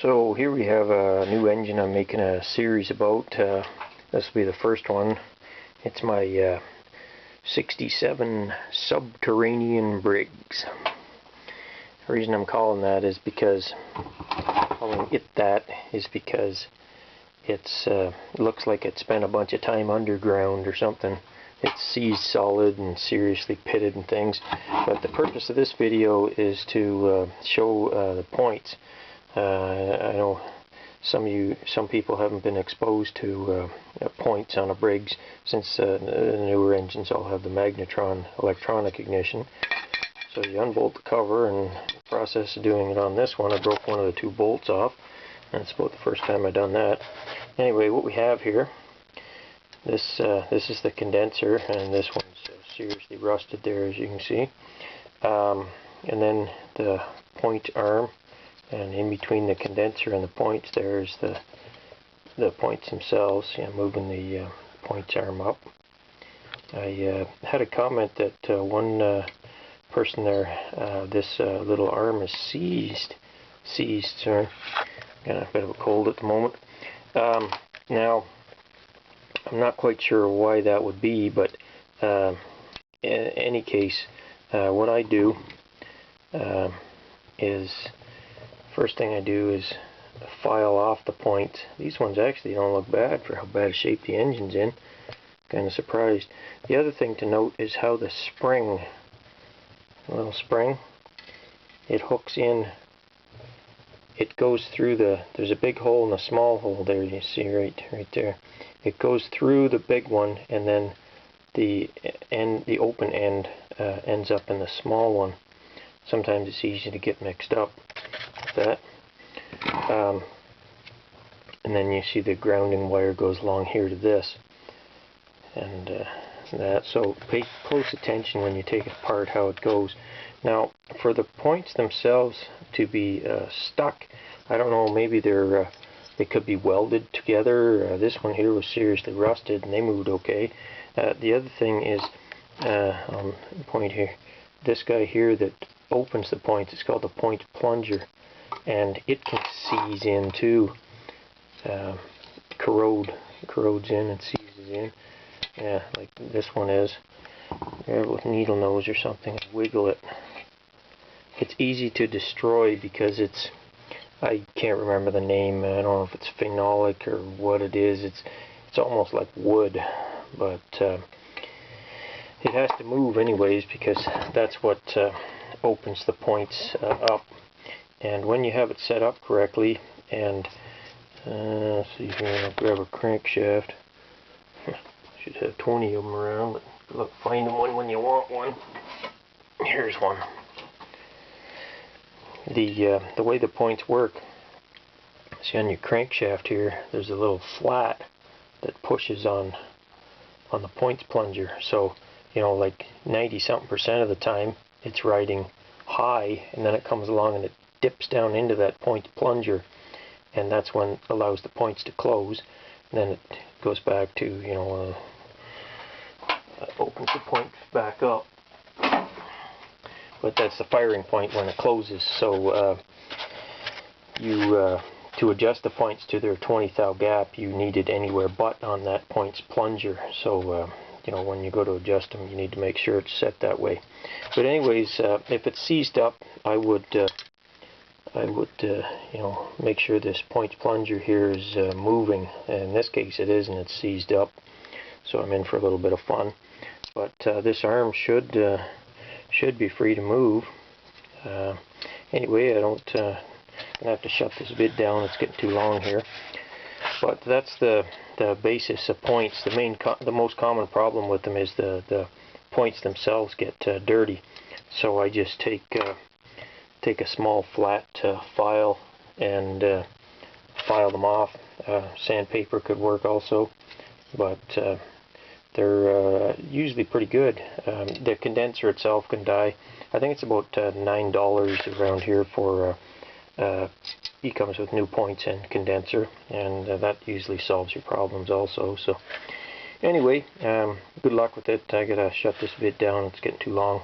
So here we have a new engine I'm making a series about. This will be the first one. It's my 67 subterranean Briggs. The reason I'm calling that is because it looks like it spent a bunch of time underground or something. It's seized solid and seriously pitted and things. But the purpose of this video is to show the points. I know some people haven't been exposed to points on a Briggs since the newer engines all have the magnetron electronic ignition. So you unbolt the cover, and the process of doing it on this one, I broke one of the two bolts off. That's about the first time I've done that. Anyway, what we have here, this is the condenser, and this one's seriously rusted there, as you can see. And then the point arm, and in between the condenser and the points there's the points themselves. Moving the points arm up. I had a comment that one person there, this little arm is seized. Sorry, got a bit of a cold at the moment. Now, I'm not quite sure why that would be, but in any case, what I do is, first thing I do is file off the points. These ones actually don't look bad for how bad a shape the engine's in. Kind of surprised. The other thing to note is how the spring, little spring, it hooks in. It goes through there's a big hole and a small hole there, you see right there. It goes through the big one, and then the open end ends up in the small one. Sometimes it's easy to get mixed up with that. And then you see the grounding wire goes along here to this, and that. So pay close attention when you take it apart how it goes. Now, for the points themselves to be stuck, I don't know, maybe they could be welded together. This one here was seriously rusted, and they moved okay. The other thing is, on the point here, this guy here that opens the points, it's called the point plunger, and it can seize in too. Corrodes in and seizes in. Yeah, like this one is. With needle nose or something, wiggle it. It's easy to destroy because I can't remember the name. I don't know if it's phenolic or what it is. It's almost like wood, but it has to move anyways because that's what opens the points up. And when you have it set up correctly, and let's see here, I'll grab a crankshaft. Should have 20 of them around, but good luck finding one when you want one. Here's one. The way the points work, see on your crankshaft here, there's a little flat that pushes on the points plunger. So, like 90-something% of the time, it's riding high, and then it comes along and it dips down into that point plunger, and that's when it allows the points to close. And then it goes back to, opens the point back up. But that's the firing point when it closes. So to adjust the points to their 20 thou gap, you needed anywhere but on that points plunger. So when you go to adjust them, you need to make sure it's set that way. But anyways, if it's seized up, I would make sure this points plunger here is moving. In this case it is, and it's seized up, so I'm in for a little bit of fun. But this arm should be free to move. Anyway, I'm gonna have to shut this vid down. It's getting too long here. But that's the basis of points. The most common problem with them is the points themselves get dirty. So I just take a small flat file and file them off. Sandpaper could work also, but they're usually pretty good. The condenser itself can die. I think it's about $9 around here for it comes with new points and condenser, and that usually solves your problems also. So anyway, good luck with it. I gotta shut this vid down. It's getting too long.